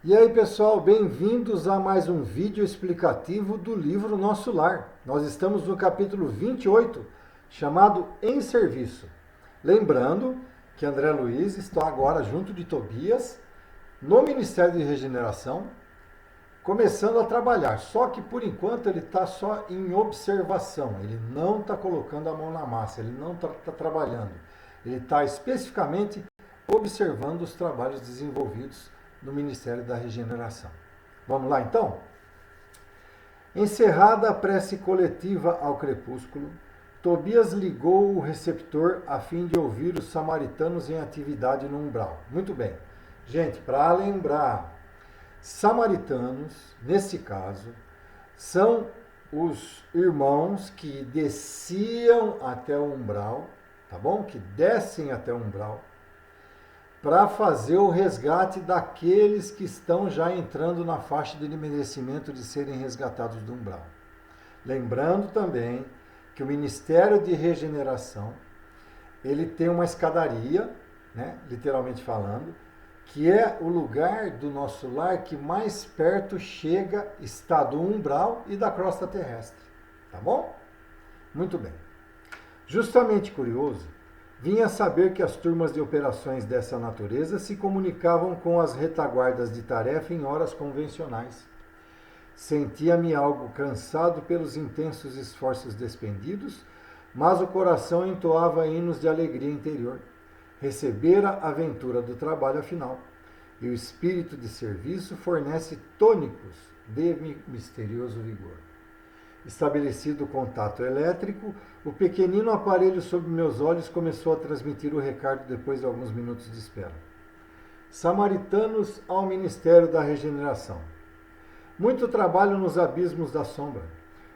E aí, pessoal, bem-vindos a mais um vídeo explicativo do livro Nosso Lar. Nós estamos no capítulo 28, chamado Em Serviço. Lembrando que André Luiz está agora junto de Tobias no Ministério de Regeneração, começando a trabalhar. Só que, por enquanto, ele está só em observação. Ele não está colocando a mão na massa, ele não está trabalhando. Ele está especificamente observando os trabalhos desenvolvidos no Ministério da Regeneração. Vamos lá, então? Encerrada a prece coletiva ao crepúsculo, Tobias ligou o receptor a fim de ouvir os samaritanos em atividade no umbral. Muito bem. Gente, para lembrar, samaritanos, nesse caso, são os irmãos que desciam até o umbral, tá bom? Que descem até o umbral, para fazer o resgate daqueles que estão já entrando na faixa de merecimento de serem resgatados do umbral. Lembrando também que o Ministério de Regeneração, ele tem uma escadaria, né, literalmente falando, que é o lugar do nosso lar que mais perto chega, está do umbral e da crosta terrestre. Tá bom? Muito bem. Justamente curioso, vinha saber que as turmas de operações dessa natureza se comunicavam com as retaguardas de tarefa em horas convencionais. Sentia-me algo cansado pelos intensos esforços despendidos, mas o coração entoava hinos de alegria interior. Recebera a aventura do trabalho afinal, e o espírito de serviço fornece tônicos de misterioso vigor. Estabelecido o contato elétrico, o pequenino aparelho sob meus olhos começou a transmitir o recado depois de alguns minutos de espera. Samaritanos ao Ministério da Regeneração. Muito trabalho nos abismos da sombra.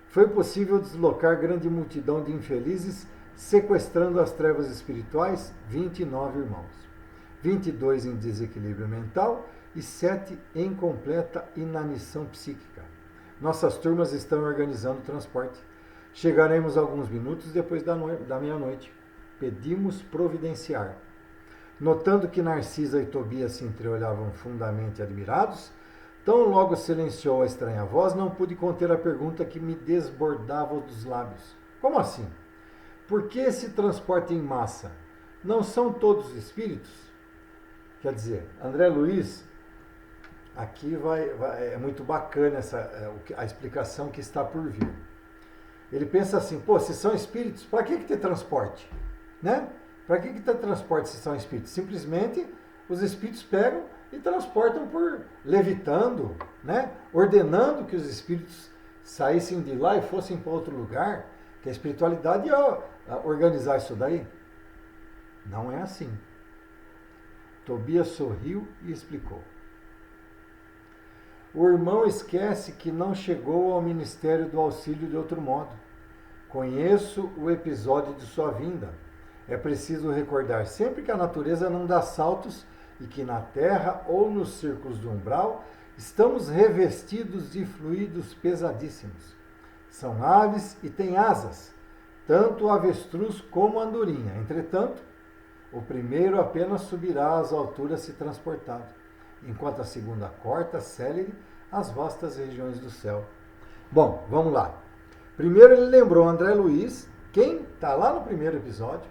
Foi possível deslocar grande multidão de infelizes, sequestrando as trevas espirituais, 29 irmãos. 22 em desequilíbrio mental e 7 em completa inanição psíquica. Nossas turmas estão organizando o transporte. Chegaremos alguns minutos depois da meia-noite. Pedimos providenciar. Notando que Narcisa e Tobias se entreolhavam fundamente admirados, tão logo silenciou a estranha voz, não pude conter a pergunta que me desbordava dos lábios. Como assim? Por que esse transporte em massa? Não são todos espíritos? Quer dizer, André Luiz, aqui é muito bacana a explicação que está por vir. Ele pensa assim, se são espíritos, para que ter transporte? Né? Para que ter transporte se são espíritos? Simplesmente os espíritos pegam e transportam por levitando, né? Ordenando que os espíritos saíssem de lá e fossem para outro lugar, que a espiritualidade ia organizar isso daí. Não é assim. Tobias sorriu e explicou. O irmão esquece que não chegou ao Ministério do Auxílio de outro modo. Conheço o episódio de sua vinda. É preciso recordar sempre que a natureza não dá saltos e que na terra ou nos círculos do umbral estamos revestidos de fluidos pesadíssimos. São aves e têm asas, tanto o avestruz como a andorinha. Entretanto, o primeiro apenas subirá às alturas se transportado, enquanto a segunda corta, célere, as vastas regiões do céu. Bom, vamos lá. Primeiro ele lembrou André Luiz, quem está lá no primeiro episódio,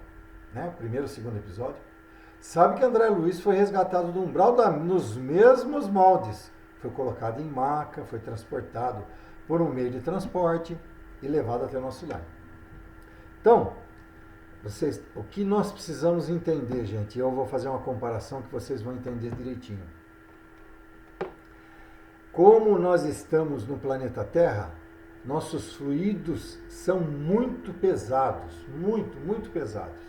né, primeiro e segundo episódio, sabe que André Luiz foi resgatado do umbral nos mesmos moldes. Foi colocado em maca, foi transportado por um meio de transporte e levado até o nosso lar. Então, o que nós precisamos entender, gente, eu vou fazer uma comparação que vocês vão entender direitinho. Como nós estamos no planeta Terra, nossos fluidos são muito pesados, muito pesados,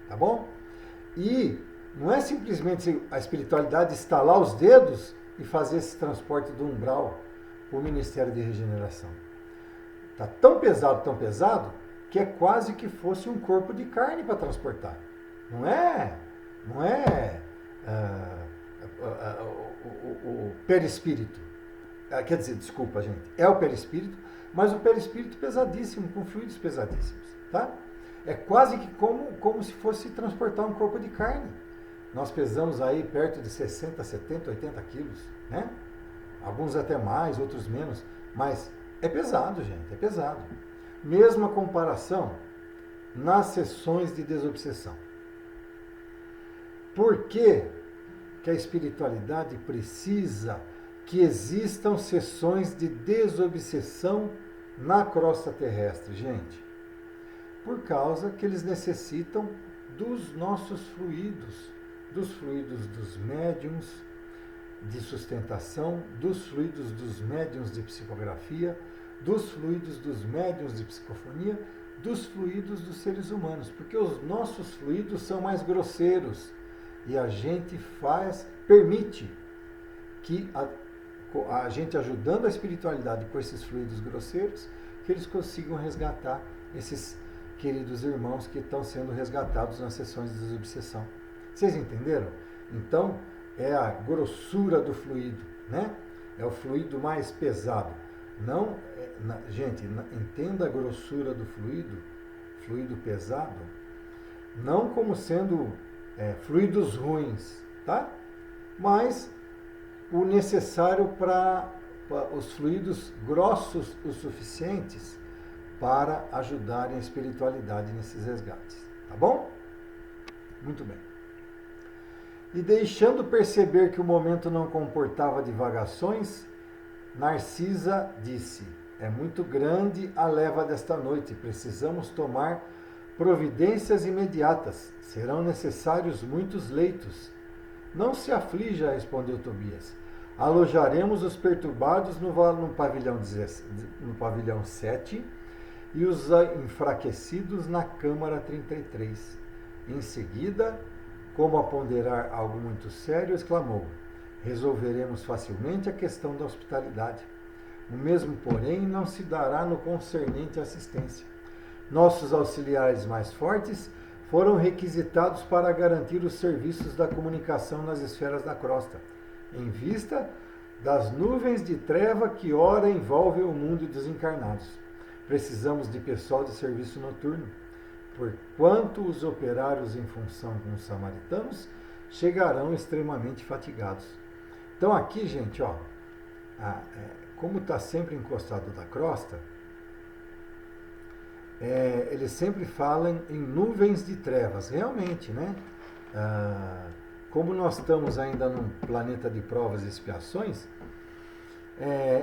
tá bom? E não é simplesmente a espiritualidade estalar os dedos e fazer esse transporte do umbral para o Ministério de Regeneração. Está tão pesado, que é quase que fosse um corpo de carne para transportar. Não é o perispírito. Quer dizer, desculpa, gente, é o perispírito, mas o perispírito pesadíssimo, com fluidos pesadíssimos, tá? É quase que como se fosse transportar um corpo de carne. Nós pesamos aí perto de 60, 70, 80 quilos, né? Alguns até mais, outros menos, mas é pesado, gente, é pesado. Mesma comparação nas sessões de desobsessão. Por que que a espiritualidade precisa que existam sessões de desobsessão na crosta terrestre, gente? Por causa que eles necessitam dos nossos fluidos, dos fluidos dos médiums de sustentação, dos fluidos dos médiums de psicografia, dos fluidos dos médiums de psicofonia, dos fluidos dos seres humanos, porque os nossos fluidos são mais grosseiros e a gente permite que a gente ajudando a espiritualidade com esses fluidos grosseiros, que eles consigam resgatar esses queridos irmãos que estão sendo resgatados nas sessões de desobsessão. Vocês entenderam? Então, é a grossura do fluido, né? É o fluido mais pesado. Não, gente, entenda a grossura do fluido pesado, não como sendo fluidos ruins, tá? Mas o necessário para os fluidos grossos o suficientes para ajudarem a espiritualidade nesses resgates, tá bom? Muito bem. E deixando perceber que o momento não comportava divagações, Narcisa disse: é muito grande a leva desta noite, precisamos tomar providências imediatas, serão necessários muitos leitos. Não se aflija, respondeu Tobias, alojaremos os perturbados no pavilhão 7 e os enfraquecidos na Câmara 33. Em seguida, como a ponderar algo muito sério, exclamou: resolveremos facilmente a questão da hospitalidade. O mesmo, porém, não se dará no concernente à assistência. Nossos auxiliares mais fortes foram requisitados para garantir os serviços da comunicação nas esferas da crosta, em vista das nuvens de treva que ora envolvem o mundo dos encarnados. Precisamos de pessoal de serviço noturno, porquanto os operários em função com os samaritanos chegarão extremamente fatigados. Então aqui, gente, ó, como está sempre encostado da crosta, eles sempre falam em nuvens de trevas, realmente, né? Como nós estamos ainda num planeta de provas e expiações,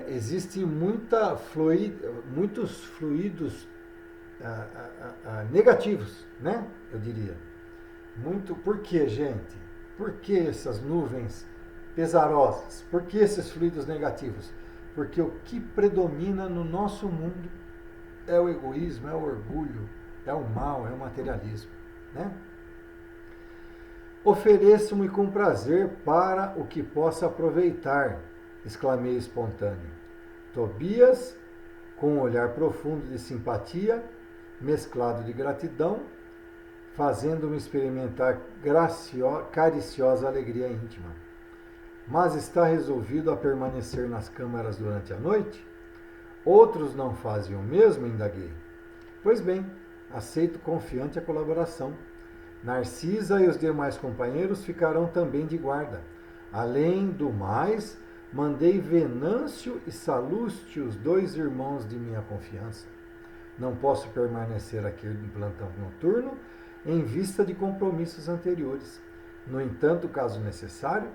existe muitos fluidos negativos, né? Eu diria. Por que, gente? Por que essas nuvens pesarosas? Por que esses fluidos negativos? Porque o que predomina no nosso mundo é o egoísmo, é o orgulho, é o mal, é o materialismo, né? Ofereço-me com prazer para o que possa aproveitar, exclamei espontâneo. Tobias, com um olhar profundo de simpatia, mesclado de gratidão, fazendo-me experimentar cariciosa alegria íntima. Mas está resolvido a permanecer nas câmaras durante a noite? Outros não fazem o mesmo, indaguei. Pois bem, aceito confiante a colaboração. Narcisa e os demais companheiros ficarão também de guarda. Além do mais, mandei Venâncio e Salústio, os 2 irmãos de minha confiança. Não posso permanecer aqui no plantão noturno em vista de compromissos anteriores. No entanto, caso necessário,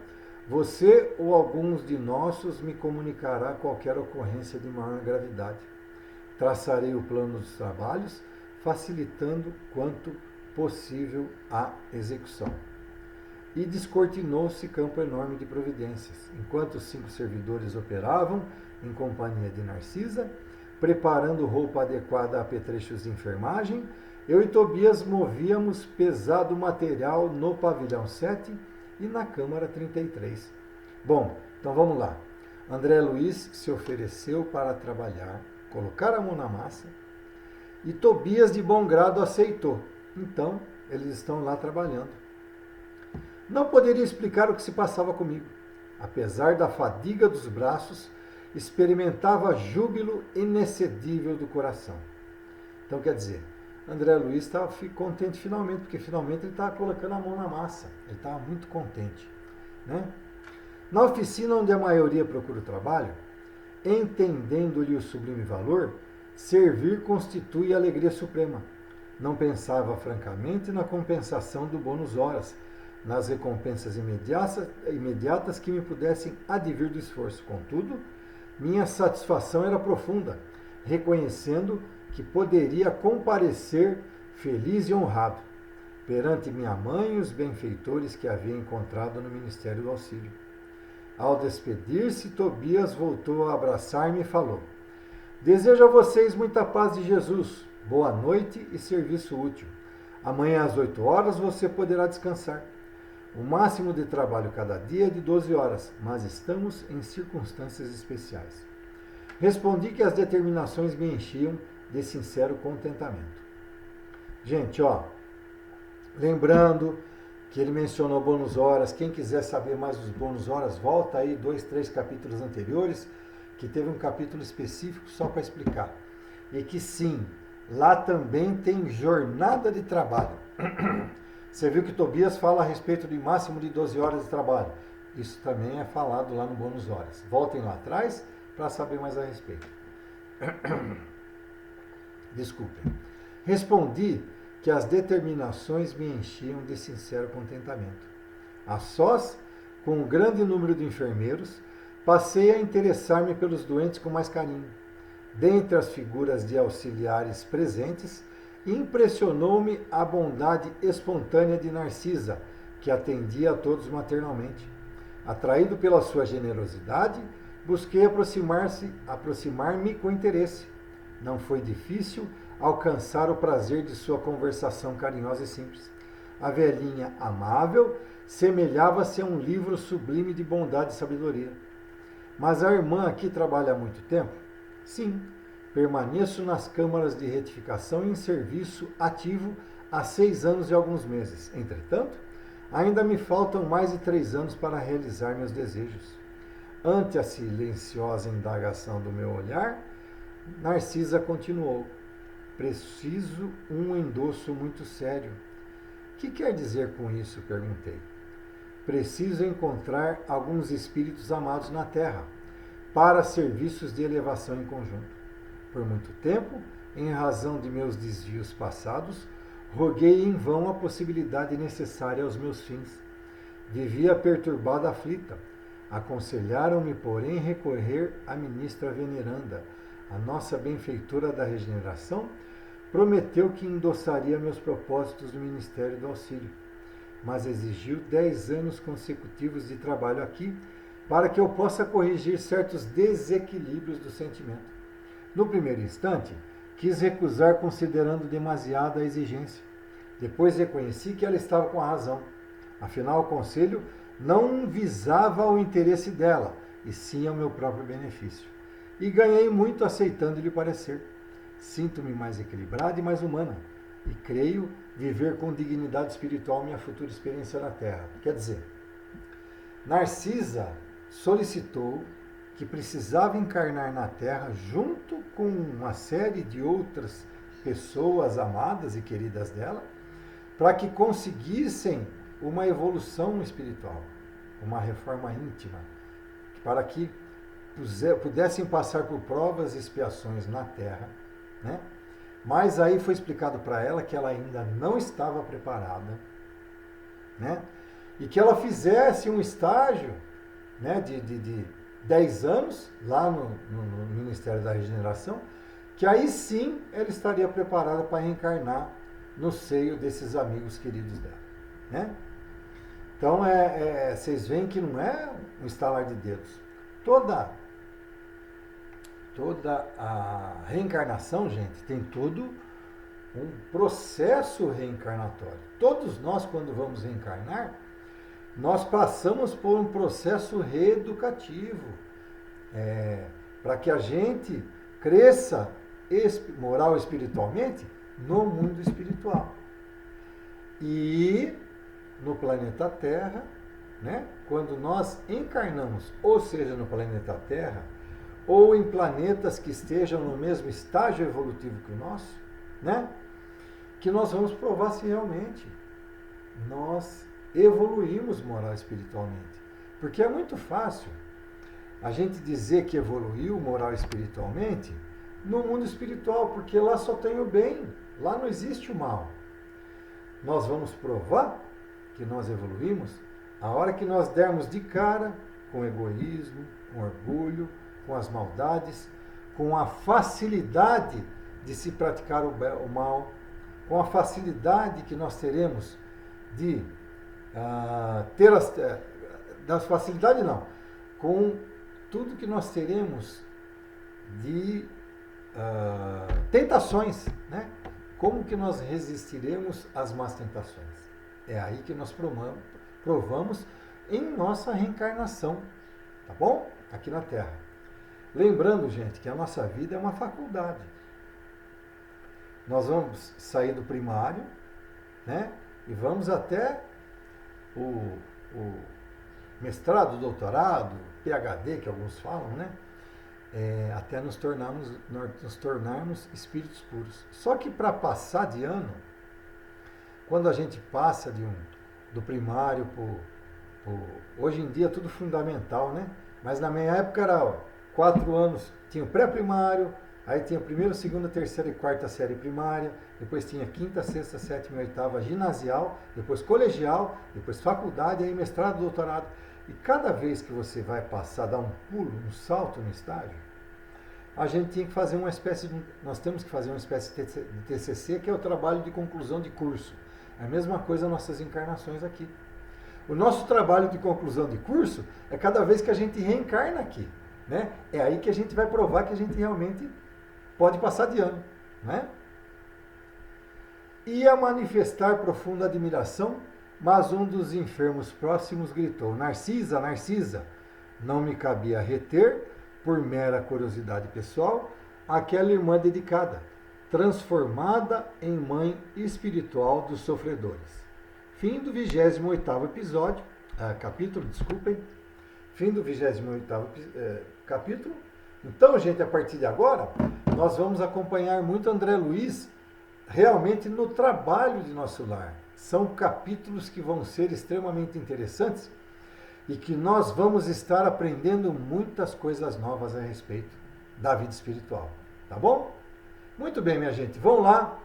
você ou alguns de nossos me comunicará qualquer ocorrência de maior gravidade. Traçarei o plano dos trabalhos, facilitando quanto possível a execução. E descortinou-se campo enorme de providências, enquanto os 5 servidores operavam em companhia de Narcisa, preparando roupa adequada a apetrechos de enfermagem. Eu e Tobias movíamos pesado material no pavilhão 7 e na Câmara 33. Bom, então vamos lá. André Luiz se ofereceu para trabalhar, colocar a mão na massa, e Tobias de bom grado aceitou. Então, eles estão lá trabalhando. Não poderia explicar o que se passava comigo. Apesar da fadiga dos braços, experimentava júbilo inexcedível do coração. Então, quer dizer, André Luiz ficou contente finalmente, porque finalmente ele estava colocando a mão na massa. Ele estava muito contente, né? Na oficina onde a maioria procura o trabalho, entendendo-lhe o sublime valor, servir constitui alegria suprema. Não pensava francamente na compensação do bônus horas, nas recompensas imediatas que me pudessem advir do esforço. Contudo, minha satisfação era profunda, reconhecendo que poderia comparecer feliz e honrado perante minha mãe e os benfeitores que havia encontrado no Ministério do Auxílio. Ao despedir-se, Tobias voltou a abraçar-me e falou: desejo a vocês muita paz de Jesus, boa noite e serviço útil. Amanhã às 8 horas você poderá descansar. O máximo de trabalho cada dia é de 12 horas, mas estamos em circunstâncias especiais. Respondi que as determinações me enchiam de sincero contentamento. Gente, lembrando que ele mencionou bônus horas. Quem quiser saber mais dos bônus horas, volta aí 2, 3 capítulos anteriores, que teve um capítulo específico só para explicar. E que sim, lá também tem jornada de trabalho. Você viu que Tobias fala a respeito do máximo de 12 horas de trabalho. Isso também é falado lá no bônus horas. Voltem lá atrás para saber mais a respeito. Desculpem. Respondi que as determinações me enchiam de sincero contentamento. A sós, com um grande número de enfermeiros, passei a interessar-me pelos doentes com mais carinho. Dentre as figuras de auxiliares presentes, impressionou-me a bondade espontânea de Narcisa, que atendia a todos maternalmente. Atraído pela sua generosidade, busquei aproximar-me com interesse. Não foi difícil alcançar o prazer de sua conversação carinhosa e simples. A velhinha amável semelhava-se a um livro sublime de bondade e sabedoria. Mas a irmã aqui trabalha há muito tempo? Sim, permaneço nas câmaras de retificação em serviço ativo há 6 anos e alguns meses. Entretanto, ainda me faltam mais de 3 anos para realizar meus desejos. Ante a silenciosa indagação do meu olhar, Narcisa continuou: preciso um endosso muito sério. Que quer dizer com isso? Perguntei. Preciso encontrar alguns espíritos amados na Terra para serviços de elevação em conjunto. Por muito tempo, em razão de meus desvios passados, roguei em vão a possibilidade necessária aos meus fins. Vivia perturbada, aflita. Aconselharam-me, porém, recorrer à ministra veneranda. A nossa benfeitora da regeneração prometeu que endossaria meus propósitos no Ministério do Auxílio, mas exigiu 10 anos consecutivos de trabalho aqui para que eu possa corrigir certos desequilíbrios do sentimento. No primeiro instante, quis recusar considerando demasiada a exigência. Depois reconheci que ela estava com a razão. Afinal, o conselho não visava o interesse dela, e sim ao meu próprio benefício. E ganhei muito aceitando-lhe o parecer. Sinto-me mais equilibrada e mais humana, e creio viver com dignidade espiritual minha futura experiência na Terra. Quer dizer, Narcisa solicitou que precisava encarnar na Terra junto com uma série de outras pessoas amadas e queridas dela, para que conseguissem uma evolução espiritual, uma reforma íntima, para que pudessem passar por provas e expiações na Terra, né? Mas aí foi explicado para ela que ela ainda não estava preparada, né? E que ela fizesse um estágio, né, de 10 anos lá no Ministério da Regeneração, que aí sim ela estaria preparada para reencarnar no seio desses amigos queridos dela, né? Então, vocês veem que não é um estalar de dedos. Toda a reencarnação, gente, tem todo um processo reencarnatório. Todos nós, quando vamos reencarnar, nós passamos por um processo reeducativo, para que a gente cresça moral e espiritualmente no mundo espiritual. E no planeta Terra, né, quando nós encarnamos, ou seja, no planeta Terra, ou em planetas que estejam no mesmo estágio evolutivo que o nosso, né, que nós vamos provar se realmente nós evoluímos moral e espiritualmente. Porque é muito fácil a gente dizer que evoluiu moral e espiritualmente no mundo espiritual, porque lá só tem o bem, lá não existe o mal. Nós vamos provar que nós evoluímos a hora que nós dermos de cara com o egoísmo, com o orgulho, com as maldades, com a facilidade de se praticar o mal, com a facilidade que nós teremos de das facilidades não, com tudo que nós teremos de tentações, né? Como que nós resistiremos às más tentações? É aí que nós provamos em nossa reencarnação, tá bom? Aqui na Terra. Lembrando, gente, que a nossa vida é uma faculdade. Nós vamos sair do primário, né? E vamos até o mestrado, doutorado, PhD, que alguns falam, né? Até nos tornarmos espíritos puros. Só que para passar de ano, quando a gente passa do primário hoje em dia é tudo fundamental, né? Mas na minha época era 4 anos, tinha o pré-primário, aí tinha primeira, segunda, terceira e quarta série primária, depois tinha quinta, sexta, sétima e oitava ginasial, depois colegial, depois faculdade, aí mestrado, doutorado. E cada vez que você vai passar, dar um pulo, um salto no estágio, a gente tinha que fazer nós temos que fazer uma espécie de TCC, que é o trabalho de conclusão de curso. É a mesma coisa nossas encarnações aqui. O nosso trabalho de conclusão de curso é cada vez que a gente reencarna aqui, né? É aí que a gente vai provar que a gente realmente pode passar de ano, né? Ia manifestar profunda admiração, mas um dos enfermos próximos gritou: Narcisa, Narcisa! Não me cabia reter, por mera curiosidade pessoal, aquela irmã dedicada, transformada em mãe espiritual dos sofredores. Fim do 28º episódio, capítulo, desculpem. Fim do 28º capítulo. Então, gente, a partir de agora, nós vamos acompanhar muito André Luiz realmente no trabalho de nosso lar. São capítulos que vão ser extremamente interessantes e que nós vamos estar aprendendo muitas coisas novas a respeito da vida espiritual. Tá bom? Muito bem, minha gente. Vão lá.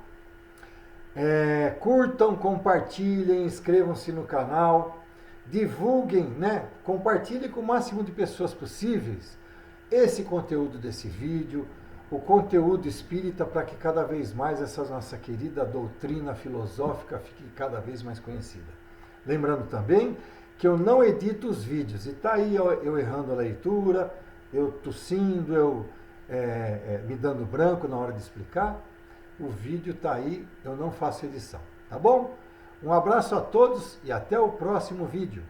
Curtam, compartilhem, inscrevam-se no canal, divulguem, né? Compartilhem com o máximo de pessoas possíveis esse conteúdo desse vídeo, o conteúdo espírita, para que cada vez mais essa nossa querida doutrina filosófica fique cada vez mais conhecida. Lembrando também que eu não edito os vídeos, e tá aí eu errando a leitura, eu tossindo, eu me dando branco na hora de explicar. O vídeo tá aí, eu não faço edição, tá bom? Um abraço a todos e até o próximo vídeo.